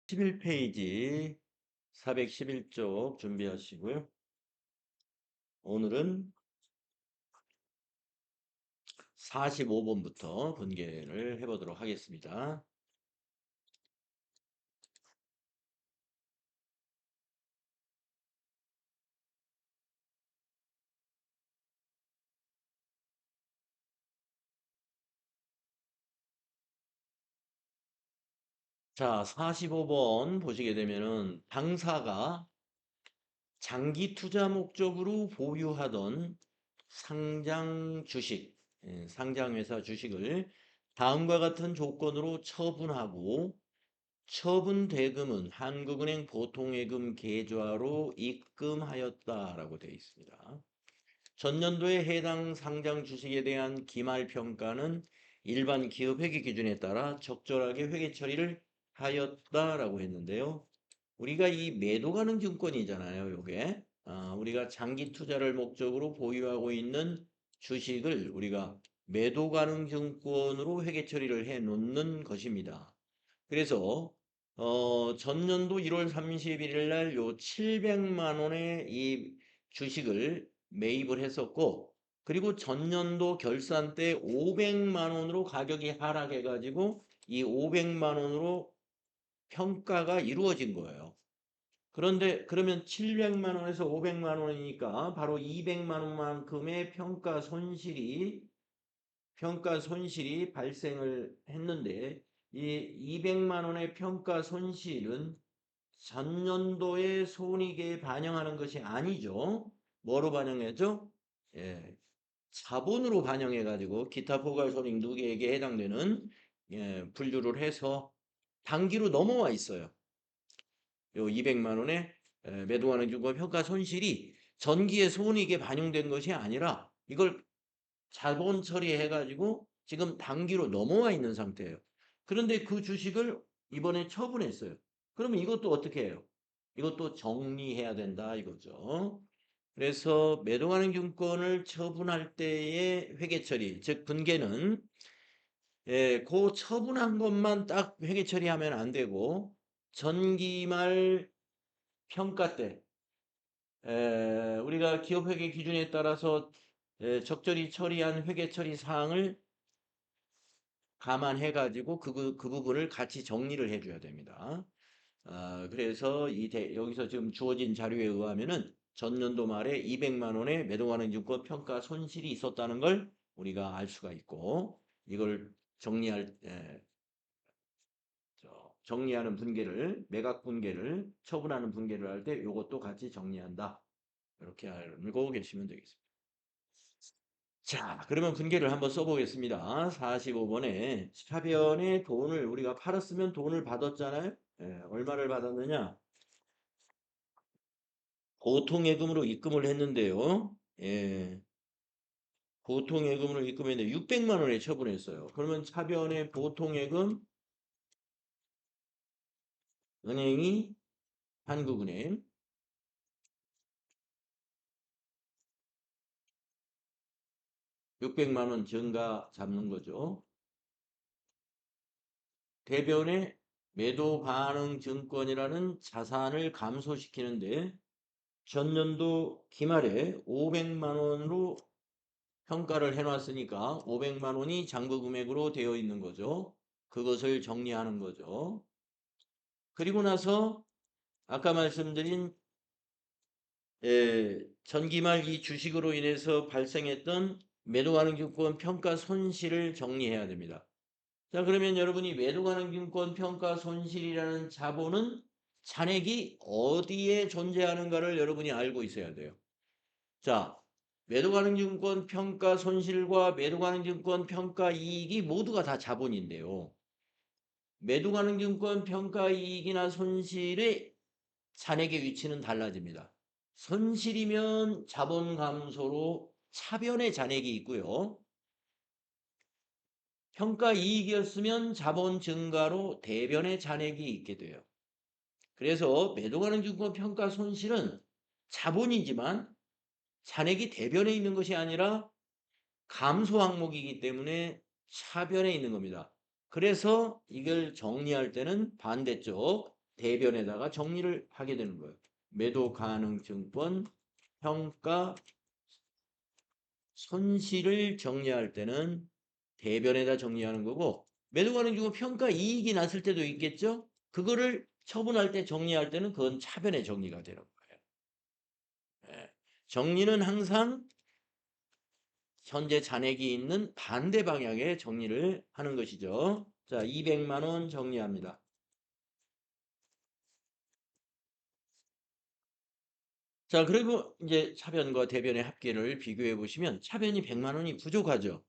11페이지 411쪽 준비하시고요. 오늘은 45번부터 분개를 해보도록 하겠습니다. 자, 45번 보시게 되면은 당사가 장기 투자 목적으로 보유하던 상장 주식, 상장회사 주식을 다음과 같은 조건으로 처분하고 처분 대금은 한국은행 보통예금 계좌로 입금하였다라고 되어 있습니다. 전년도에 해당 상장 주식에 대한 기말 평가는 일반 기업 회계 기준에 따라 적절하게 회계 처리를 하였다라고 했는데요. 우리가 이 매도 가능 증권이잖아요, 요게. 우리가 장기 투자를 목적으로 보유하고 있는 주식을 우리가 매도 가능 증권으로 회계 처리를 해 놓는 것입니다. 그래서 전년도 1월 31일 날 요 700만 원의 이 주식을 매입을 했었고, 그리고 전년도 결산 때 500만 원으로 가격이 하락해 가지고 이 500만 원으로 평가가 이루어진 거예요. 그런데 그러면 700만 원에서 500만 원이니까 바로 200만 원만큼의 평가 손실이 발생을 했는데, 이 200만 원의 평가 손실은 전년도의 손익에 반영하는 것이 아니죠. 뭐로 반영했죠? 예, 자본으로 반영해 가지고 기타 포괄손익 누계액에 해당되는 분류를 해서 단기로 넘어와 있어요. 요 200만 원의 매도하는 중과 평가 손실이 전기의 손익에 반영된 것이 아니라 이걸 자본 처리해 가지고 지금 단기로 넘어와 있는 상태예요. 그런데 그 주식을 이번에 처분했어요. 그러면 이것도 어떻게 해요? 이것도 정리해야 된다 이거죠. 그래서 매도하는 증권을 처분할 때의 회계 처리, 즉 분개는 그 처분한 것만 딱 회계 처리하면 안 되고 전기말 평가 때 우리가 기업 회계 기준에 따라서 적절히 처리한 회계 처리 사항을 감안해 가지고 그 부분을 같이 정리를 해줘야 됩니다. 그래서 여기서 지금 주어진 자료에 의하면은 전년도 말에 200만 원의 매도가능 증권 평가 손실이 있었다는 걸 우리가 알 수가 있고, 이걸 정리하는 분개를, 매각 분개를 처분하는 분개를 할 때 이것도 같이 정리한다. 이렇게 알고 계시면 되겠습니다. 자, 그러면 분개를 한번 써보겠습니다. 45번에 차변에 돈을 우리가 팔았으면 돈을 받았잖아요. 얼마를 받았느냐? 보통예금으로 입금을 했는데요. 보통예금으로 입금했는데 600만 원에 처분했어요. 그러면 차변의 보통예금 은행이 한국은행 600만 원 증가 잡는 거죠. 대변의 매도 반응 증권이라는 자산을 감소시키는데 전년도 기말에 500만 원으로 평가를 해놨으니까 500만 원이 장부 금액으로 되어 있는 거죠. 그것을 정리하는 거죠. 그리고 나서 아까 말씀드린 전기말 이 주식으로 인해서 발생했던 매도가능증권 평가 손실을 정리해야 됩니다. 자, 그러면 여러분이 매도가능증권 평가 손실이라는 자본은 잔액이 어디에 존재하는가를 여러분이 알고 있어야 돼요. 자, 매도가능증권 평가 손실과 매도가능증권 평가 이익이 모두가 다 자본인데요. 매도가능증권 평가 이익이나 손실의 잔액의 위치는 달라집니다. 손실이면 자본 감소로 차변의 잔액이 있고요. 평가 이익이었으면 자본 증가로 대변의 잔액이 있게 돼요. 그래서 매도가능증권 평가 손실은 자본이지만 잔액이 대변에 있는 것이 아니라 감소 항목이기 때문에 차변에 있는 겁니다. 그래서 이걸 정리할 때는 반대쪽 대변에다가 정리를 하게 되는 거예요. 매도 가능 증권 평가 손실을 정리할 때는 대변에다 정리하는 거고, 매도 가능 증권 평가 이익이 났을 때도 있겠죠? 그거를 처분할 때 정리할 때는 그건 차변에 정리가 되는 거예요. 예. 정리는 항상 현재 잔액이 있는 반대 방향에 정리를 하는 것이죠. 자, 200만 원 정리합니다. 자, 그리고 이제 차변과 대변의 합계를 비교해 보시면 차변이 100만 원이 부족하죠.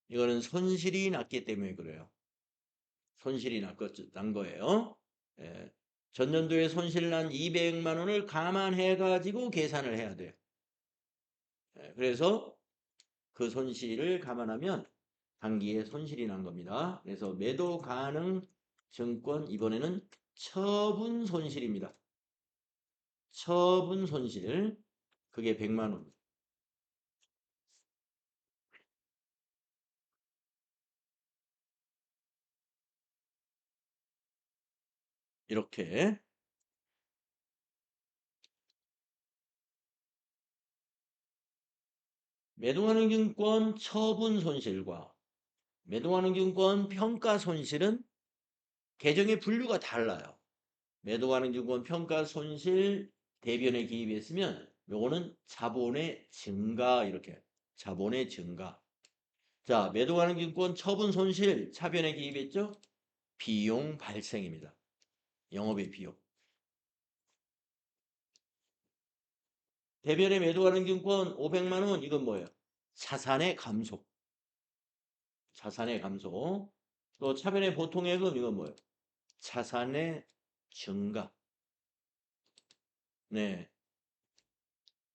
이거는 손실이 났기 때문에 그래요. 손실이 난 거예요. 예. 전년도에 손실 난 200만 원을 감안해 가지고 계산을 해야 돼요. 예. 그래서 그 손실을 감안하면 당기에 손실이 난 겁니다. 그래서 매도 가능 증권 이번에는 처분 손실입니다. 처분 손실 그게 100만 원. 이렇게 매도하는 증권 처분 손실과 매도하는 증권 평가 손실은 계정의 분류가 달라요. 매도하는 증권 평가 손실 대변에 기입했으면 요거는 자본의 증가 이렇게 자본의 증가. 자, 매도하는 증권 처분 손실 차변에 기입했죠? 비용 발생입니다. 영업의 비용. 대변에 매도하는 증권 500만 원 이건 뭐예요? 자산의 감소. 자산의 감소. 또 차변의 보통예금 이건 뭐예요? 자산의 증가. 네.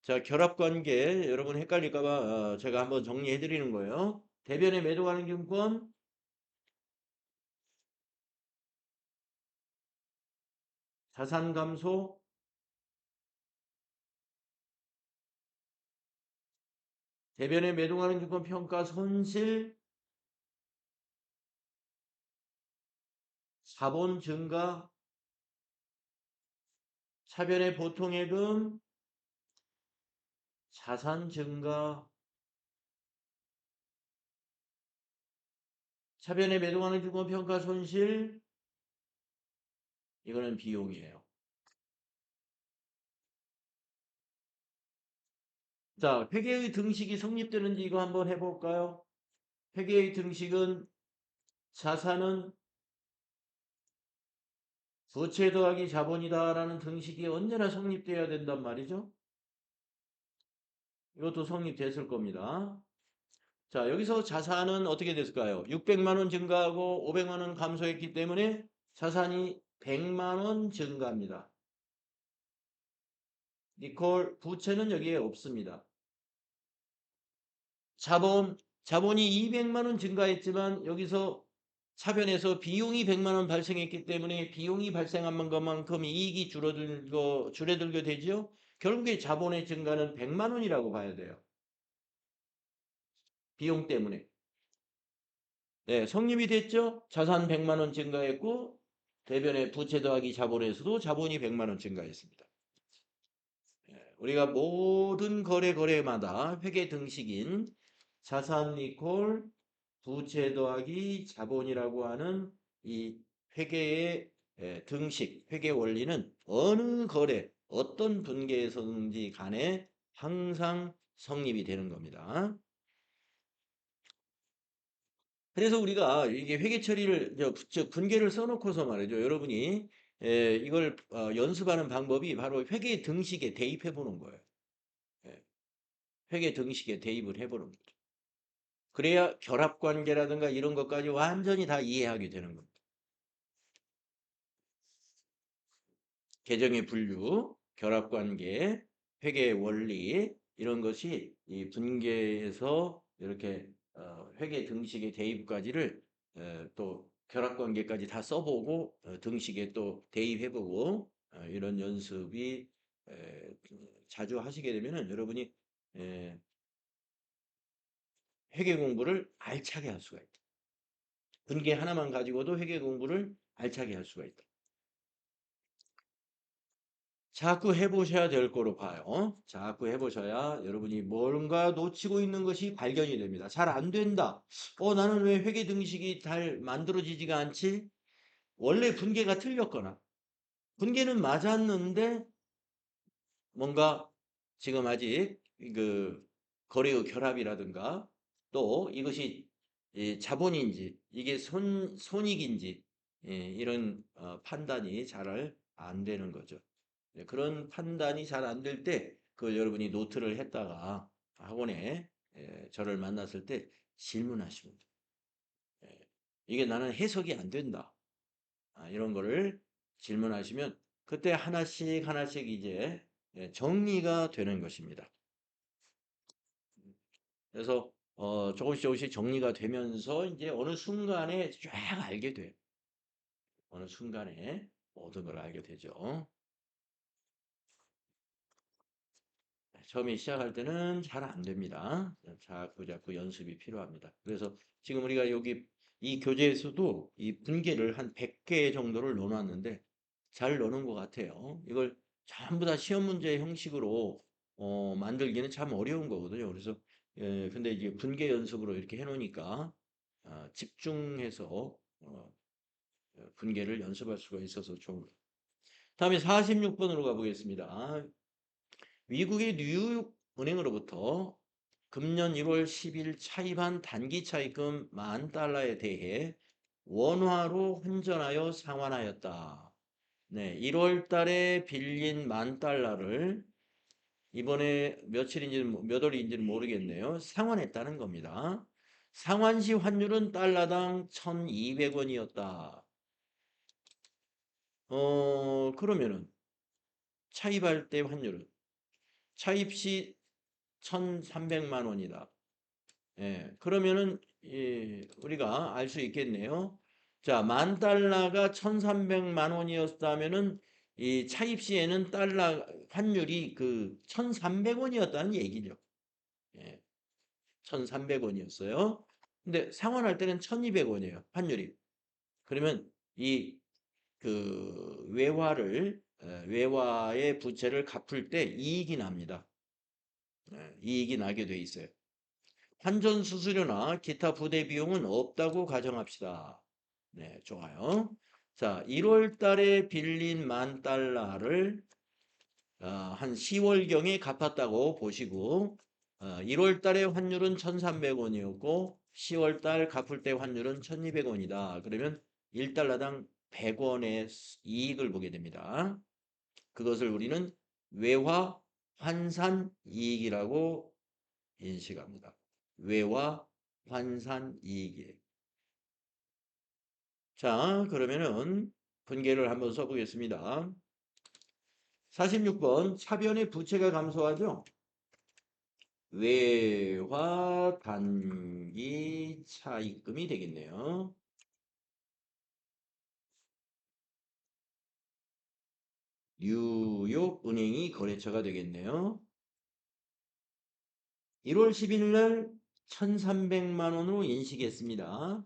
자, 결합관계 여러분 헷갈릴까봐 제가 한번 정리해 드리는 거예요. 대변에 매도하는 증권 자산 감소 대변에 매도하는 증권 평가 손실 자본 증가 차변의 보통예금 자산 증가 차변에 매도하는 증권 평가 손실 이거는 비용이에요. 자, 회계의 등식이 성립되는지 이거 한번 해볼까요? 회계의 등식은 자산은 부채 더하기 자본이다라는 등식이 언제나 성립돼야 된단 말이죠. 이것도 성립됐을 겁니다. 자, 여기서 자산은 어떻게 됐을까요? 600만 원 증가하고 500만 원 감소했기 때문에 자산이 100만 원 증가합니다. 니콜 부채는 여기에 없습니다. 자본이 200만 원 증가했지만 여기서 차변에서 비용이 100만 원 발생했기 때문에 비용이 발생한 것만큼 이익이 줄어들게 되죠. 결국에 자본의 증가는 100만 원이라고 봐야 돼요. 비용 때문에. 네, 성립이 됐죠. 자산 100만 원 증가했고 대변에 부채 더하기 자본에서도 자본이 100만 원 증가했습니다. 우리가 모든 거래마다 회계 등식인 자산 이콜 부채 더하기 자본이라고 하는 이 회계의 등식, 회계 원리는 어느 거래, 어떤 분계에서든지 간에 항상 성립이 되는 겁니다. 그래서 우리가 이게 회계 처리를 즉 분계를 써놓고서 말이죠. 여러분이 이걸 연습하는 방법이 바로 회계 등식에 대입해 보는 거예요. 예, 회계 등식에 대입을 해보는 거죠. 그래야 결합관계라든가 이런 것까지 완전히 다 이해하게 되는 겁니다. 계정의 분류, 결합관계, 회계 원리 이런 것이 이 분계에서 이렇게 회계 등식의 대입까지를 또 결합관계까지 다 써보고 등식에 또 대입해보고 이런 연습이 자주 하시게 되면은 여러분이 에, 회계 공부를 알차게 할 수가 있다. 분계 하나만 가지고도 회계 공부를 알차게 할 수가 있다. 자꾸 해보셔야 될 거로 봐요. 자꾸 해보셔야 여러분이 뭔가 놓치고 있는 것이 발견이 됩니다. 잘 안 된다. 나는 왜 회계 등식이 잘 만들어지지가 않지? 원래 분계가 틀렸거나 분계는 맞았는데 뭔가 지금 아직 그 거래의 결합이라든가 또 이것이 자본인지 이게 손익인지 이런 판단이 잘 안 되는 거죠. 그런 판단이 잘 안 될 때 그 여러분이 노트를 했다가 학원에 저를 만났을 때 질문하시면 돼요. 이게 나는 해석이 안 된다. 이런 거를 질문하시면 그때 하나씩 하나씩 이제 정리가 되는 것입니다. 그래서 조금씩 조금씩 정리가 되면서 이제 어느 순간에 쫙 알게 돼요. 어느 순간에 모든 걸 알게 되죠. 처음에 시작할 때는 잘 안 됩니다. 자꾸 자꾸 연습이 필요합니다. 그래서 지금 우리가 여기 이 교재에서도 이 분계를 한 100개 정도를 넣어놨는데 잘 넣는 것 같아요. 이걸 전부 다 시험 문제 형식으로 만들기는 참 어려운 거거든요. 그래서 근데 이제 분계 연습으로 이렇게 해놓으니까 집중해서 분계를 연습할 수가 있어서 좋은 거예요. 다음에 46번으로 가보겠습니다. 미국의 뉴욕 은행으로부터 금년 1월 10일 차입한 단기 차입금 10,000달러에 대해 원화로 환전하여 상환하였다. 네, 1월 달에 빌린 10,000달러를 이번에 며칠인지는 몇 월인지는 모르겠네요. 상환했다는 겁니다. 상환 시 환율은 달러당 1,200원이었다. 그러면은 차입할 때 환율은 차입 시 1,300만 원이다. 예, 그러면은 우리가 알 수 있겠네요. 자, 10,000달러가 1,300만 원이었다면은 이 차입 시에는 달러 환율이 그 1,300원이었다는 얘기죠. 예, 1,300원이었어요. 근데 상환할 때는 1,200원이에요. 환율이. 그러면 이 그 외화의 부채를 갚을 때 이익이 납니다. 이익이 나게 돼 있어요. 환전 수수료나 기타 부대 비용은 없다고 가정합시다. 네, 좋아요. 자, 1월 달에 빌린 10,000달러를 한 10월경에 갚았다고 보시고 1월 달에 환율은 1,300원이었고 10월 달 갚을 때 환율은 1,200원이다. 그러면 1달러당 100원의 이익을 보게 됩니다. 그것을 우리는 외화 환산 이익이라고 인식합니다. 외화 환산 이익이에요. 자, 그러면은 분계를 한번 써보겠습니다. 46번 차변의 부채가 감소하죠. 외화 단기 차입금이 되겠네요. 뉴욕 은행이 거래처가 되겠네요. 1월 10일 날 1,300만 원으로 인식했습니다.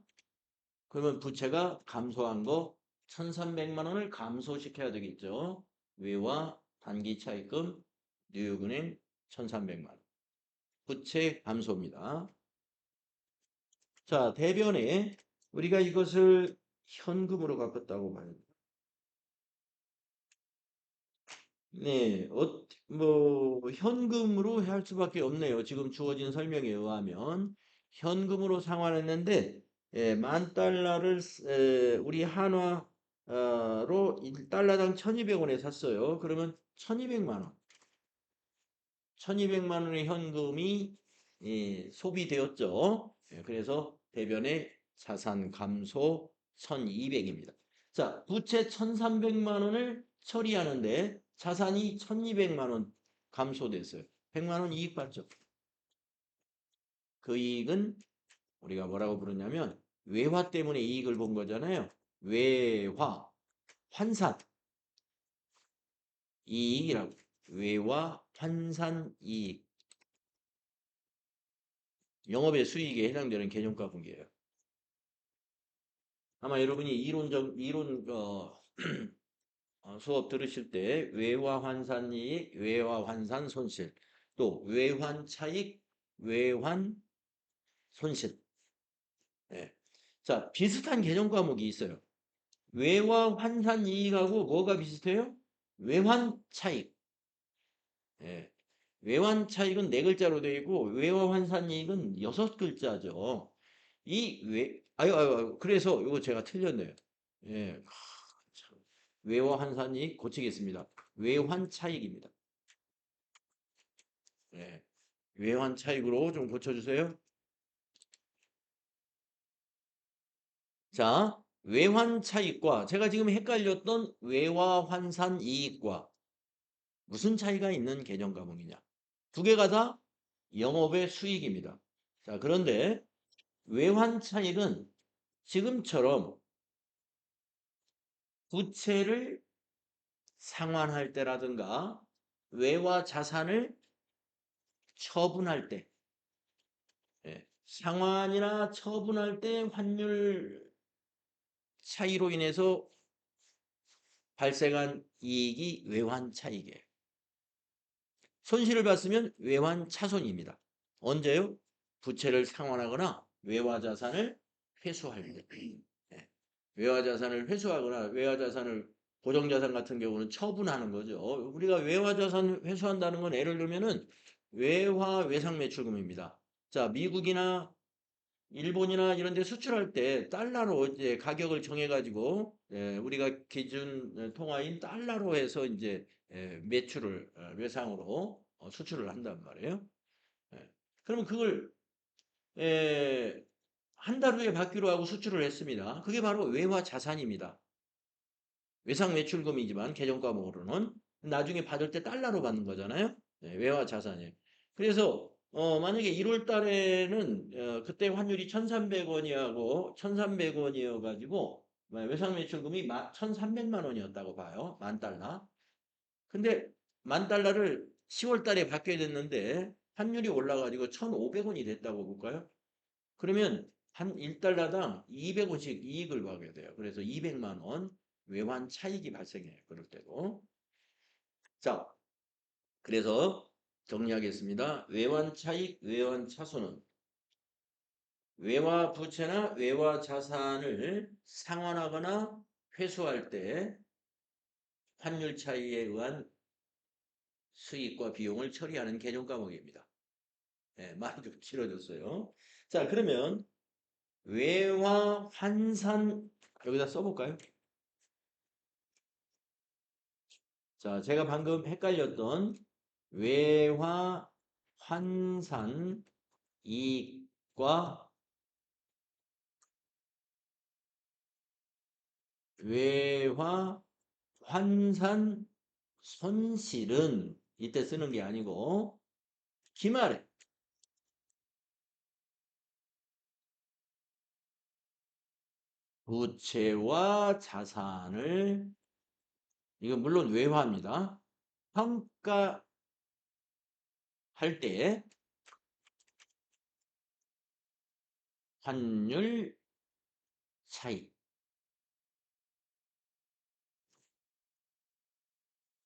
그러면 부채가 감소한 거 1,300만 원을 감소시켜야 되겠죠. 외화 단기 차입금 뉴욕은행 1,300만 원. 부채 감소입니다. 자, 대변에 우리가 이것을 현금으로 갚았다고 봐요. 네, 현금으로 할 수밖에 없네요. 지금 주어진 설명에 의하면 현금으로 상환했는데 10,000달러를 우리 한화로 1달러당 1,200원에 샀어요. 그러면 1,200만 원. 1,200만 원의 현금이 소비되었죠. 그래서 대변의 자산 감소 1,200입니다. 자, 부채 1,300만 원을 처리하는데 자산이 1,200만 원 감소됐어요. 100만 원 이익 받죠. 그 이익은 우리가 뭐라고 부르냐면 외화 때문에 이익을 본 거잖아요. 외화, 환산 이익이라고. 외화 환산 이익. 영업의 수익에 해당되는 개념가 분기예요. 아마 여러분이 이론 수업 들으실 때 외화환산이익, 외화환산 손실, 또 외환차익, 외환 손실. 예. 자, 비슷한 개정 과목이 있어요. 외화환산이익하고 뭐가 비슷해요? 외환차익. 예. 외환차익은 네 글자로 되어 있고 외화환산이익은 여섯 글자죠. 아유, 그래서 이거 제가 틀렸네요. 예. 참. 외화환산이익 고치겠습니다. 외환차익입니다. 예. 외환차익으로 좀 고쳐주세요. 자, 외환차익과 제가 지금 헷갈렸던 외화환산이익과 무슨 차이가 있는 개정 과목이냐? 두 개가 다 영업의 수익입니다. 자, 그런데 외환차익은 지금처럼 부채를 상환할 때라든가 외화 자산을 처분할 때, 예, 상환이나 처분할 때 환율 차이로 인해서 발생한 이익이 외환 차익이에요. 손실을 봤으면 외환 차손입니다. 언제요? 부채를 상환하거나 외화 자산을 회수할 때. 예. 외화 자산을 회수하거나 외화 자산을 고정 자산 같은 경우는 처분하는 거죠. 우리가 외화 자산 회수한다는 건 예를 들면은 외화 외상 매출금입니다. 자, 미국이나 일본이나 이런 데 수출할 때 달러로 이제 가격을 정해 가지고 우리가 기준 통화인 달러로 해서 이제 매출을 외상으로 수출을 한단 말이에요. 예. 그러면 그걸 한 달 후에 받기로 하고 수출을 했습니다. 그게 바로 외화 자산입니다. 외상 매출금이지만 계정 과목으로는 나중에 받을 때 달러로 받는 거잖아요. 외화 자산이에요. 그래서 만약에 1월 달에는 그때 환율이 1,300원이하고 1,300원이어 가지고 외상 매출금이 1,300만 원이었다고 봐요. 만 달러. 근데 만 달러를 10월 달에 받게 됐는데 환율이 올라가지고 1,500원이 됐다고 볼까요? 그러면 한 1달러당 200원씩 이익을 받게 돼요. 그래서 200만 원 외환 차익이 발생해요. 그럴 때도. 자, 그래서 정리하겠습니다. 외환 차익, 외환 차손은 외화 부채나 외화 자산을 상환하거나 회수할 때 환율 차이에 의한 수익과 비용을 처리하는 개념 과목입니다. 많이 좀 길어졌어요. 자, 그러면 외화 환산 여기다 써볼까요? 자, 제가 방금 헷갈렸던 외화 환산 이익과 외화 환산 손실은 이때 쓰는 게 아니고 기말에 부채와 자산을 이거 물론 외화입니다. 평가할 때 환율 차이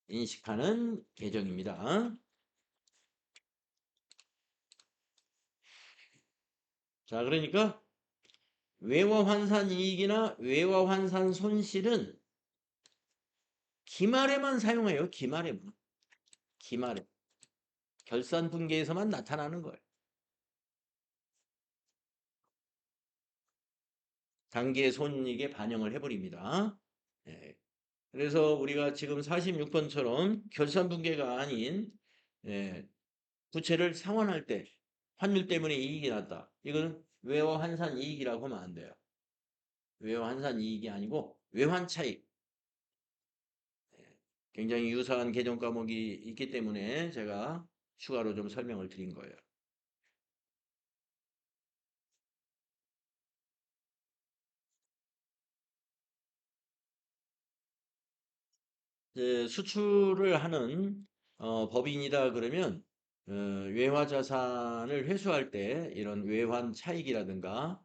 인식하는 개정입니다. 자, 그러니까 외화 환산 이익이나 외화 환산 손실은 기말에만 사용해요. 기말에만. 기말에. 결산 분기에서만 나타나는 거예요. 단기의 손익에 반영을 해버립니다. 예. 그래서 우리가 지금 46번처럼 결산 분기가 아닌 부채를 상환할 때 환율 때문에 이익이 났다. 이거는 외화 환산 이익이라고 하면 안 돼요. 외화 환산 이익이 아니고 외환 차익. 굉장히 유사한 개정 과목이 있기 때문에 제가 추가로 좀 설명을 드린 거예요. 수출을 하는 법인이다 그러면 외화 자산을 회수할 때 이런 외환 차익이라든가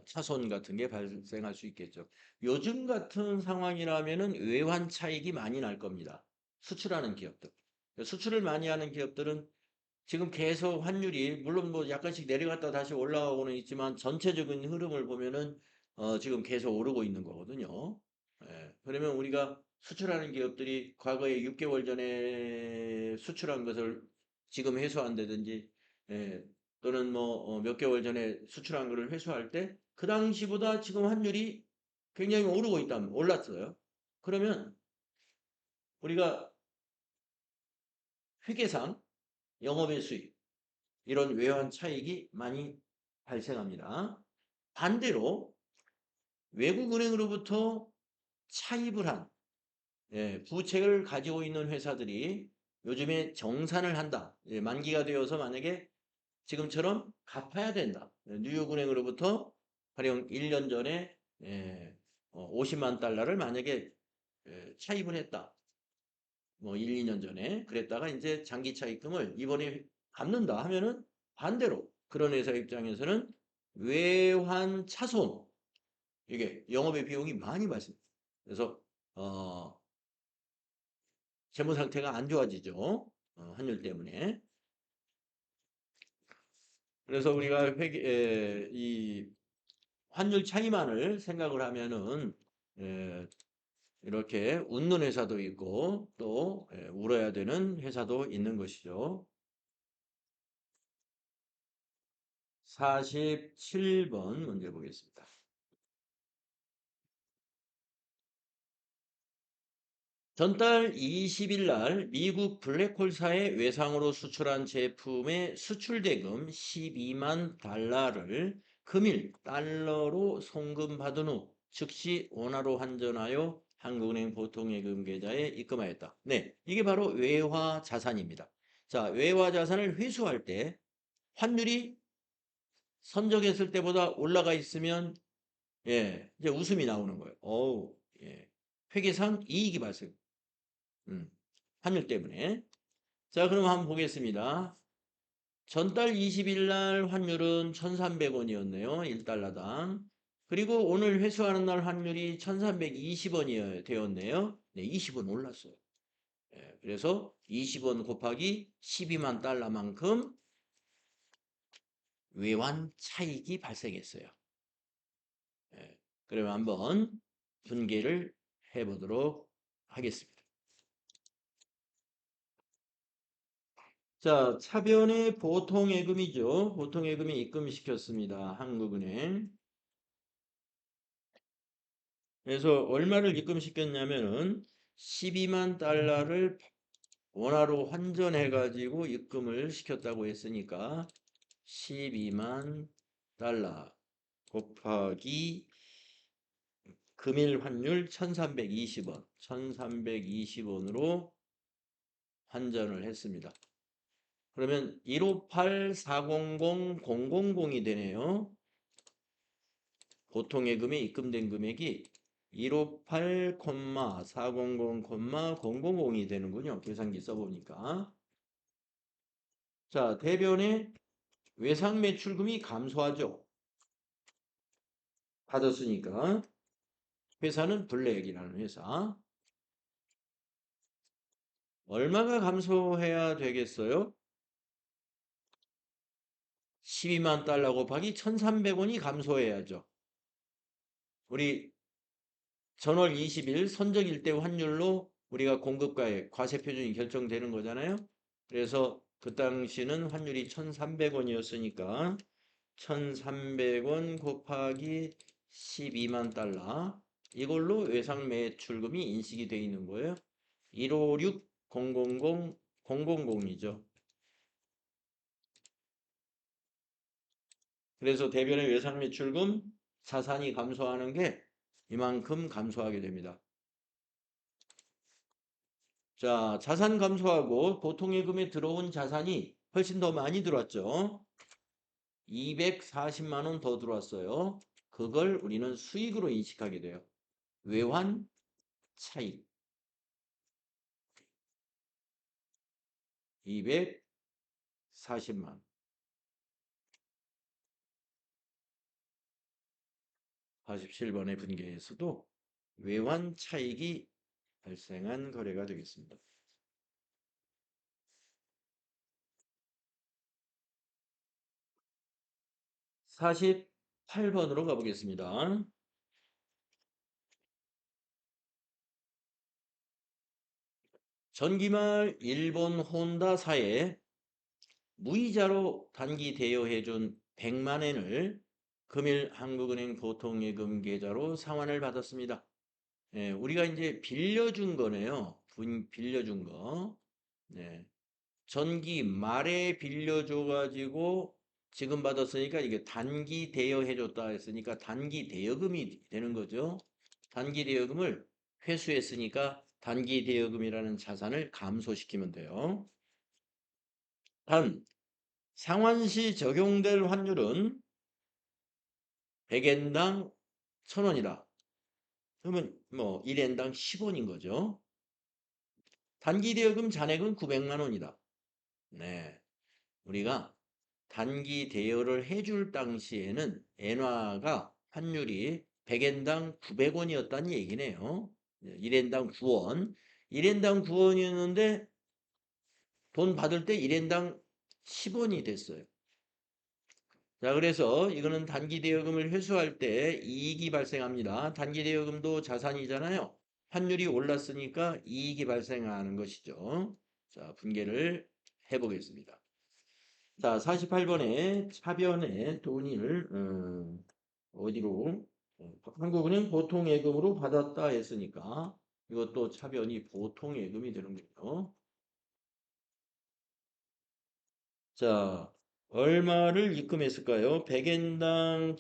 차손 같은 게 발생할 수 있겠죠. 요즘 같은 상황이라면은 외환 차익이 많이 날 겁니다. 수출하는 기업들. 수출을 많이 하는 기업들은 지금 계속 환율이 물론 뭐 약간씩 내려갔다 다시 올라가고는 있지만 전체적인 흐름을 보면은 지금 계속 오르고 있는 거거든요. 예, 그러면 우리가 수출하는 기업들이 과거에 6개월 전에 수출한 것을 지금 회수한다든지 예, 또는 뭐 몇 개월 전에 수출한 것을 회수할 때 그 당시보다 지금 환율이 굉장히 오르고 있다면 올랐어요. 그러면 우리가 회계상 영업의 수익 이런 외환 차익이 많이 발생합니다. 반대로 외국은행으로부터 차입을 한 부채를 가지고 있는 회사들이 요즘에 정산을 한다. 만기가 되어서 만약에 지금처럼 갚아야 된다. 뉴욕은행으로부터 가령 1년 전에 50만 달러를 만약에 차입을 했다. 뭐 1, 2년 전에 그랬다가 이제 장기 차입금을 이번에 갚는다 하면은 반대로 그런 회사 입장에서는 외환 차손 이게 영업의 비용이 많이 발생. 그래서 어, 재무 상태가 안 좋아지죠. 환율 때문에. 그래서 우리가 이 환율 차이만을 생각을 하면은 이렇게 웃는 회사도 있고 또 울어야 되는 회사도 있는 것이죠. 47번 문제 보겠습니다. 전달 20일 날 미국 블랙홀사의 외상으로 수출한 제품의 수출대금 12만 달러를 금일 달러로 송금받은 후 즉시 원화로 환전하여 한국은행 보통예금 계좌에 입금하였다. 네, 이게 바로 외화 자산입니다. 자, 외화 자산을 회수할 때 환율이 선적했을 때보다 올라가 있으면 이제 웃음이 나오는 거예요. 어우, 회계상 이익이 발생. 음, 환율 때문에. 자, 그럼 한번 보겠습니다. 전달 20일 날 환율은 1,300원이었네요. 1달러당. 그리고 오늘 회수하는 날 환율이 1,320원이 되었네요. 네, 20원 올랐어요. 그래서 20원 곱하기 12만 달러만큼 외환 차익이 발생했어요. 그러면 한번 분개를 해보도록 하겠습니다. 자, 차변의 보통예금이죠. 보통예금이 입금시켰습니다. 한국은행. 그래서 얼마를 입금시켰냐면은 12만 달러를 원화로 환전해가지고 입금을 시켰다고 했으니까 12만 달러 곱하기 금일 환율 1320원, 1320원으로 환전을 했습니다. 그러면 158,400,000이 되네요. 보통예금에 입금된 금액이 158,400,000,000이 되는군요. 계산기 써보니까. 자, 대변에 외상 매출금이 감소하죠. 받았으니까. 회사는 블랙이라는 회사. 얼마가 감소해야 되겠어요? 12만 달러 곱하기 1,300원이 감소해야죠. 우리 전월 20일 선적일대 환율로 우리가 공급가액 과세표준이 결정되는 거잖아요. 그래서 그 당시는 환율이 1,300원이었으니까 1,300원 곱하기 12만 달러 이걸로 외상 매출금이 인식이 되어 있는 거예요. 156,000,000이죠. 그래서 대변의 외상 매출금 자산이 감소하는 게 이만큼 감소하게 됩니다. 자, 자산 감소하고 보통예금에 들어온 자산이 훨씬 더 많이 들어왔죠. 240만 원 더 들어왔어요. 그걸 우리는 수익으로 인식하게 돼요. 외환 차익. 240만. 47번의 분계에서도 외환 차익이 발생한 거래가 되겠습니다. 48번으로 가보겠습니다. 전기말 일본 혼다사에 무이자로 단기 대여해준 100만엔을 금일 한국은행 보통예금 계좌로 상환을 받았습니다. 예, 우리가 이제 빌려준 거네요. 빌려준 거. 네. 전기 말에 빌려줘가지고 지금 받았으니까 이게 단기 대여해줬다 했으니까 단기 대여금이 되는 거죠. 단기 대여금을 회수했으니까 단기 대여금이라는 자산을 감소시키면 돼요. 단, 상환시 적용될 환율은 100엔당 1000원이다. 그러면 뭐 1엔당 10원인 거죠. 단기 대여금 잔액은 900만 원이다. 네. 우리가 단기 대여를 해줄 당시에는 엔화가 환율이 100엔당 900원이었다는 얘기네요. 1엔당 9원. 1엔당 9원이었는데 돈 받을 때 1엔당 10원이 됐어요. 자, 그래서 이거는 단기 대여금을 회수할 때 이익이 발생합니다. 단기 대여금도 자산이잖아요. 환율이 올랐으니까 이익이 발생하는 것이죠. 자, 분개를 해보겠습니다. 자, 48번에 차변의 돈을 어디로 한국은행 보통예금으로 받았다 했으니까 이것도 차변이 보통예금이 되는 거죠. 자, 얼마를 입금했을까요? 100엔당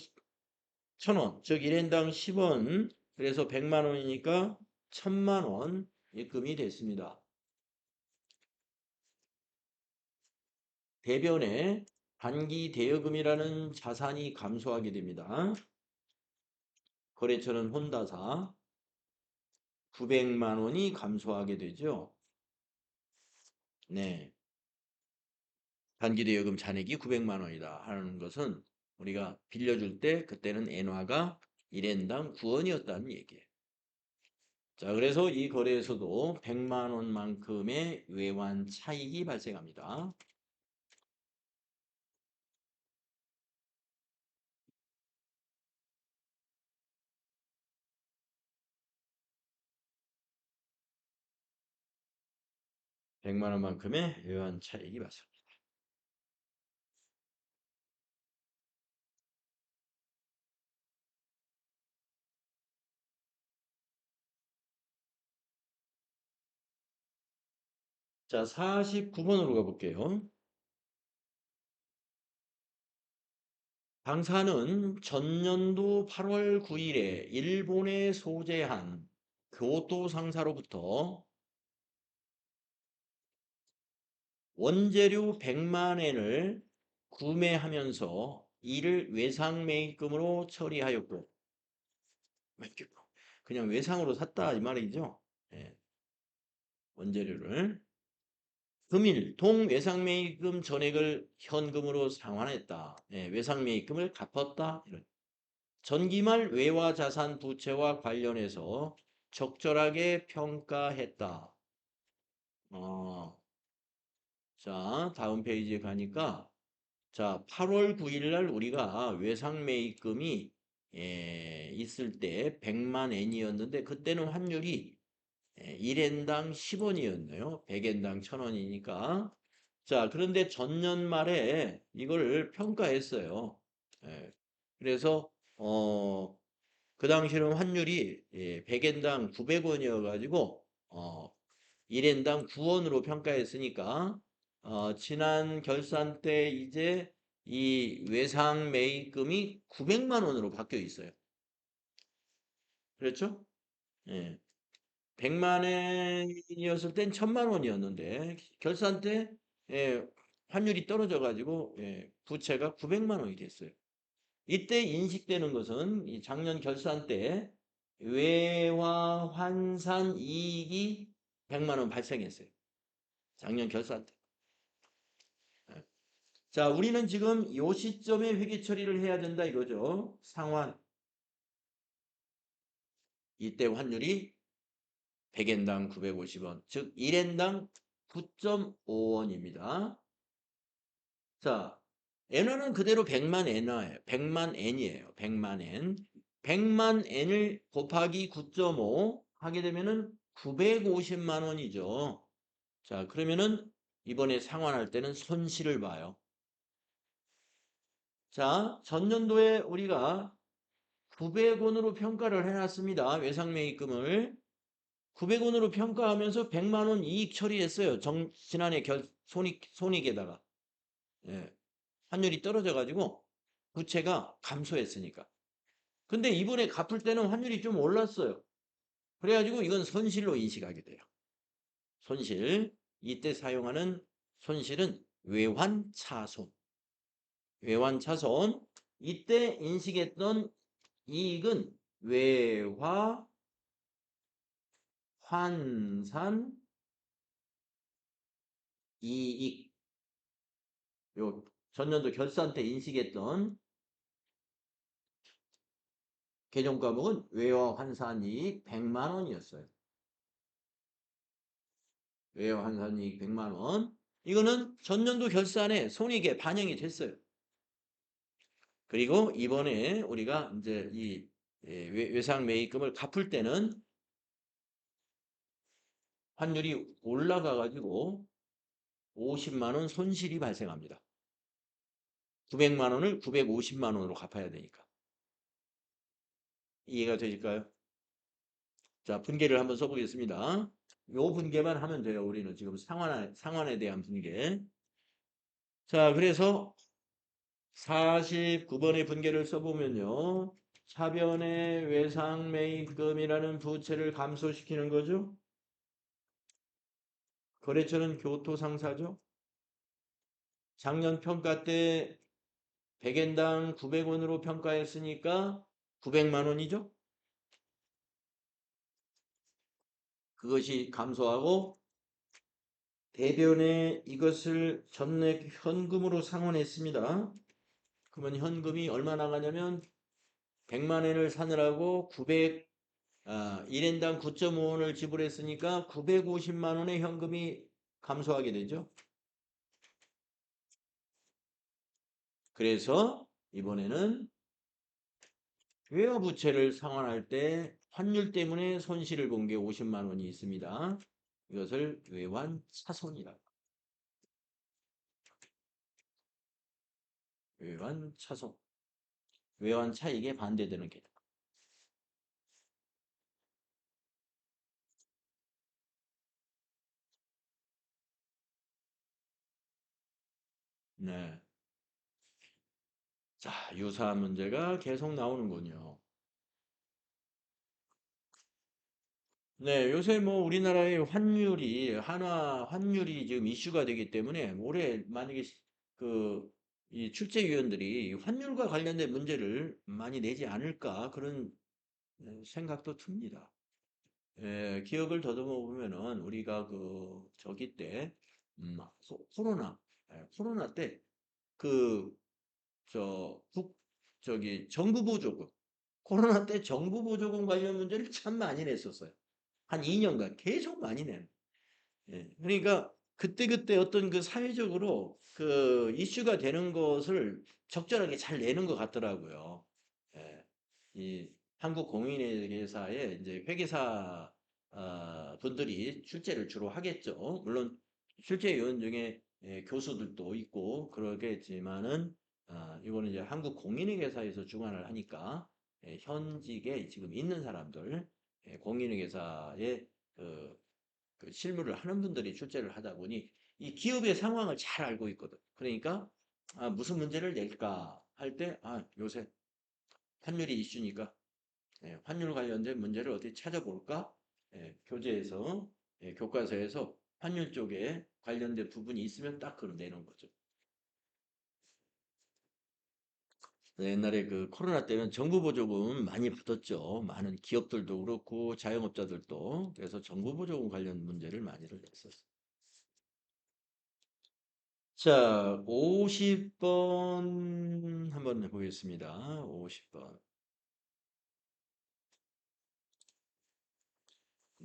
1000원, 즉 1엔당 10원, 그래서 100만 원이니까 1000만 원 입금이 됐습니다. 대변에 단기 대여금이라는 자산이 감소하게 됩니다. 거래처는 혼다사 900만 원이 감소하게 되죠. 네. 단기 대여금 잔액이 900만 원이다 하는 것은 우리가 빌려줄 때 그때는 엔화가 1엔당 9원이었다는 얘기예요. 자, 그래서 이 거래에서도 100만 원만큼의 외환 차익이 발생합니다. 100만 원만큼의 외환 차익이 발생합니다. 자, 49번으로 가볼게요. 당사는 전년도 8월 9일에 일본에 소재한 교토 상사로부터 원재료 100만 엔을 구매하면서 이를 외상 매입금으로 처리하였고, 그냥 외상으로 샀다 이 말이죠. 예, 원재료를 금일 동외상 매입금 전액을 현금으로 상환했다. 예, 외상 매입금을 갚았다. 이런. 전기말 외화자산 부채와 관련해서 적절하게 평가했다. 자, 다음 페이지에 가니까 자, 8월 9일 날 우리가 외상 매입금이 있을 때 100만 엔이었는데 그때는 환율이 1엔당 10원이었네요. 100엔당 1000원이니까. 자, 그런데 전년 말에 이걸 평가했어요. 예, 그래서 그 당시에는 환율이 100엔당 900원이어 가지고 1엔당 9원으로 평가했으니까 지난 결산 때 이제 이 외상 매입금이 900만 원으로 바뀌어 있어요. 그렇죠? 예. 100만 원이었을 땐 1000만 원이었는데 결산 때 환율이 떨어져 가지고 부채가 900만 원이 됐어요. 이때 인식되는 것은 이 작년 결산 때 외화 환산 이익이 100만 원 발생했어요. 작년 결산 때. 예. 자, 우리는 지금 이 시점에 회계 처리를 해야 된다 이거죠. 상환. 이때 환율이 100엔당 950원, 즉 1엔당 9.5원입니다. 자, 엔화는 그대로 100만 엔화예요. 100만 엔이에요. 100만 엔. 100만 엔을 곱하기 9.5 하게 되면은 950만 원이죠. 자, 그러면은 이번에 상환할 때는 손실을 봐요. 자, 전년도에 우리가 900원으로 평가를 해놨습니다. 외상매입금을. 900원으로 평가하면서 100만 원 이익 처리했어요. 지난해 손익에다가. 예, 환율이 떨어져가지고 부채가 감소했으니까. 근데 이번에 갚을 때는 환율이 좀 올랐어요. 그래가지고 이건 손실로 인식하게 돼요. 손실. 이때 사용하는 손실은 외환차손. 외환차손. 이때 인식했던 이익은 외화 환산 이익. 요 전년도 결산 때 인식했던 계정 과목은 외화 환산 이익 100만 원이었어요. 외화 환산 이익 100만 원. 이거는 전년도 결산에 손익에 반영이 됐어요. 그리고 이번에 우리가 이제 이 외상 매입금을 갚을 때는 환율이 올라가 가지고 50만 원 손실이 발생합니다. 900만 원을 950만 원으로 갚아야 되니까. 이해가 되실까요? 자, 분계를 한번 써보겠습니다. 요 분계만 하면 돼요. 우리는 지금 상환에 대한 분계. 자, 그래서 49번의 분계를 써보면요. 차변의 외상매입금이라는 부채를 감소시키는 거죠. 거래처는 교토상사죠. 작년 평가 때 100엔당 900원으로 평가했으니까 900만 원이죠. 그것이 감소하고 대변에 이것을 전액 현금으로 상환했습니다. 그러면 현금이 얼마 나가냐면 100만 엔을 사느라고 1엔당 9.5원을 지불했으니까 950만 원의 현금이 감소하게 되죠. 그래서 이번에는 외화부채를 상환할 때 환율 때문에 손실을 본 게 50만 원이 있습니다. 이것을 외환차손이라고. 외환차손. 외환차익에 반대되는 개념. 네. 자, 유사한 문제가 계속 나오는군요. 네, 요새 뭐 우리나라의 한화 환율이 지금 이슈가 되기 때문에 올해 만약에 이 출제위원들이 환율과 관련된 문제를 많이 내지 않을까 그런 생각도 듭니다. 기억을 더듬어 보면은 우리가 저기 때 코로나 코로나 때 그 저기 정부 보조금 코로나 때 정부 보조금 관련 문제를 참 많이 냈었어요. 한 2년간 계속 많이 낸. 그러니까 그때그때 어떤 사회적으로 이슈가 되는 것을 적절하게 잘 내는 것 같더라고요. 예. 이 한국공인회계사의 이제 회계사 분들이 출제를 주로 하겠죠. 물론 출제위원 중에 교수들도 있고 그러겠지만은 이거는 이제 한국공인회계사에서 주관을 하니까 현직에 지금 있는 사람들 공인회계사의 실무를 하는 분들이 출제를 하다 보니 이 기업의 상황을 잘 알고 있거든. 그러니까 무슨 문제를 낼까 할 때 요새 환율이 이슈니까 환율 관련된 문제를 어디 찾아볼까? 교재에서 교과서에서 환율 쪽에 관련된 부분이 있으면 딱 그걸 내는 거죠. 옛날에 코로나 때는 정부 보조금 많이 받았죠. 많은 기업들도 그렇고 자영업자들도. 그래서 정부 보조금 관련 문제를 많이들 냈었어요. 자, 50번 한번 해보겠습니다. 50번.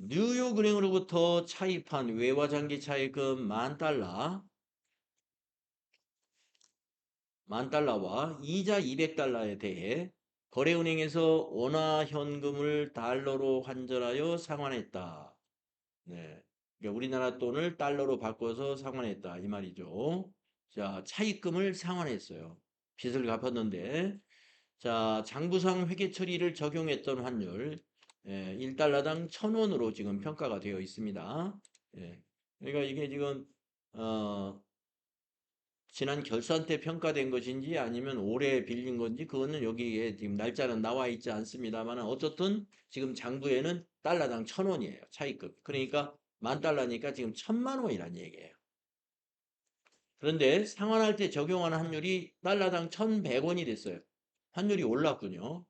뉴욕은행으로부터 차입한 외화장기 차입금 10,000달러, 10,000달러와 이자 200달러에 대해 거래은행에서 원화 현금을 달러로 환전하여 상환했다. 네. 그러니까 우리나라 돈을 달러로 바꿔서 상환했다. 이 말이죠. 자, 차입금을 상환했어요. 빚을 갚았는데, 자, 장부상 회계 처리를 적용했던 환율, 1달러당 1,000원으로 지금 평가가 되어 있습니다. 예. 그러니까 이게 지금, 어, 지난 결산 때 평가된 것인지 아니면 올해 빌린 건지 그거는 여기에 지금 날짜는 나와 있지 않습니다만 어쨌든 지금 장부에는 달러당 1,000원이에요. 차입금. 그러니까 10,000달러니까 지금 1,000,000원이란 얘기예요. 그런데 상환할 때 적용하는 환율이 달러당 1,100원이 됐어요. 환율이 올랐군요.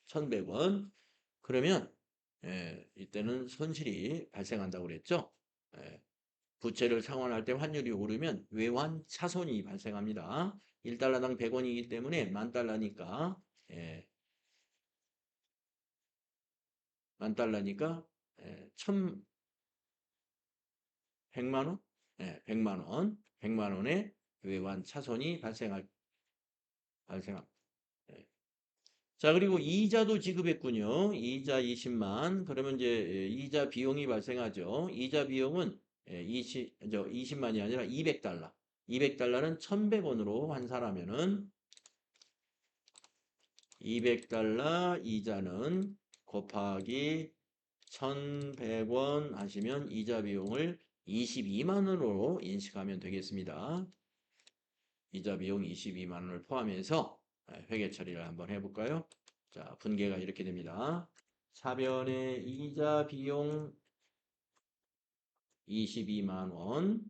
1,100원. 그러면 이때는 손실이 발생한다고 그랬죠. 예, 부채를 상환할 때 환율이 오르면 외환 차손이 발생합니다. 1달러당 100원이기 때문에 10,000달러니까 10,000달러니까 1,100만 원? 100만 원. 100만 원의 외환 차손이 발생합니다. 예. 자, 그리고 이자도 지급했군요. 이자 20만. 그러면 이제 이자 비용이 발생하죠. 이자 비용은 20만이 아니라 200달러. 200달러는 1,100원으로 환산하면은 200달러 이자는 곱하기 1,100원 하시면 이자 비용을 22만 원으로 인식하면 되겠습니다. 이자 비용 22만 원을 포함해서 회계 처리를 한번 해볼까요? 자, 분계가 이렇게 됩니다. 차변의 이자 비용 22만 원,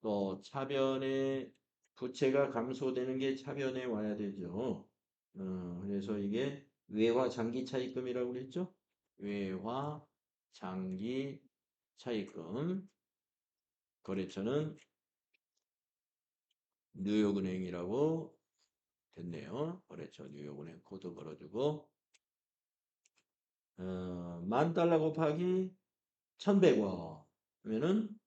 또 차변의 부채가 감소되는 게 차변에 와야 되죠. 그래서 이게 외화 장기 차입금이라고 그랬죠? 외화 장기 차입금. 거래처는 뉴욕은행이라고 됐네요. 거래처 뉴욕은행 코드 걸어주고 10,000달러 곱하기 1,100원 그러면은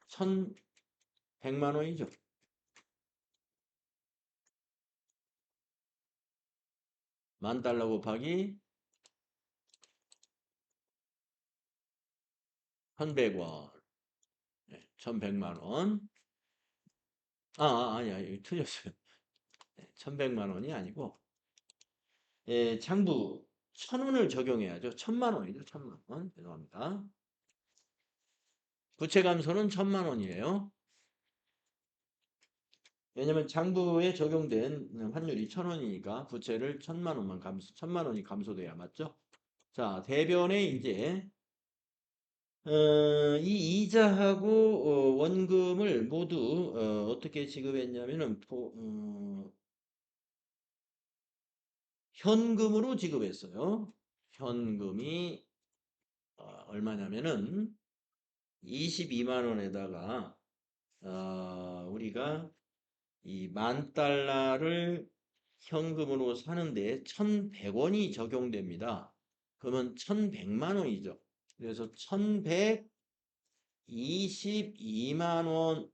1,100만 원이죠. 10,000달러 곱하기 1,100원 1,100만 원. 아니야. 이거 틀렸어요. 1,100만 원이 아니고 장부 1,000원을 적용해야죠. 1,000만 원이죠. 1,000만 원. 죄송합니다. 부채 감소는 1,000만 원이에요. 왜냐면 장부에 적용된 환율이 1,000원이니까 부채를 1,000만 원만 1,000만 원이 감소돼야 맞죠? 자, 대변에 이제 이 이자하고 원금을 모두 어떻게 지급했냐면은 현금으로 지급했어요. 현금이 얼마냐면은 22만 원에다가 우리가 이 10,000달러를 현금으로 사는데 1,100원이 적용됩니다. 그러면 1,100만 원이죠. 그래서 1,122만 원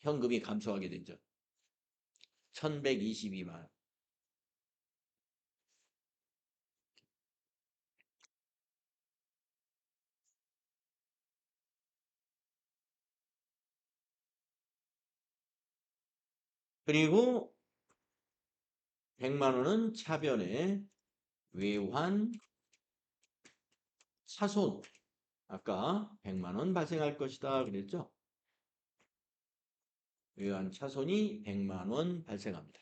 현금이 감소하게 되죠. 1,122만 원. 그리고 100만 원은 차변에 외환 차손. 아까 100만 원 발생할 것이다 그랬죠? 외환 차손이 100만 원 발생합니다.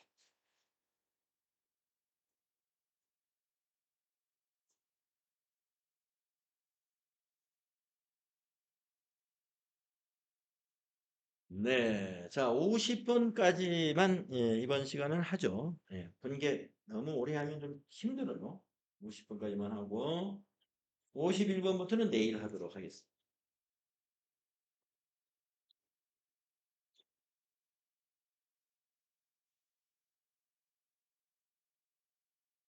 네. 자, 50번까지만 이번 시간은 하죠. 분계 너무 오래 하면 좀 힘들어요. 50번까지만 하고 51번부터는 내일 하도록 하겠습니다.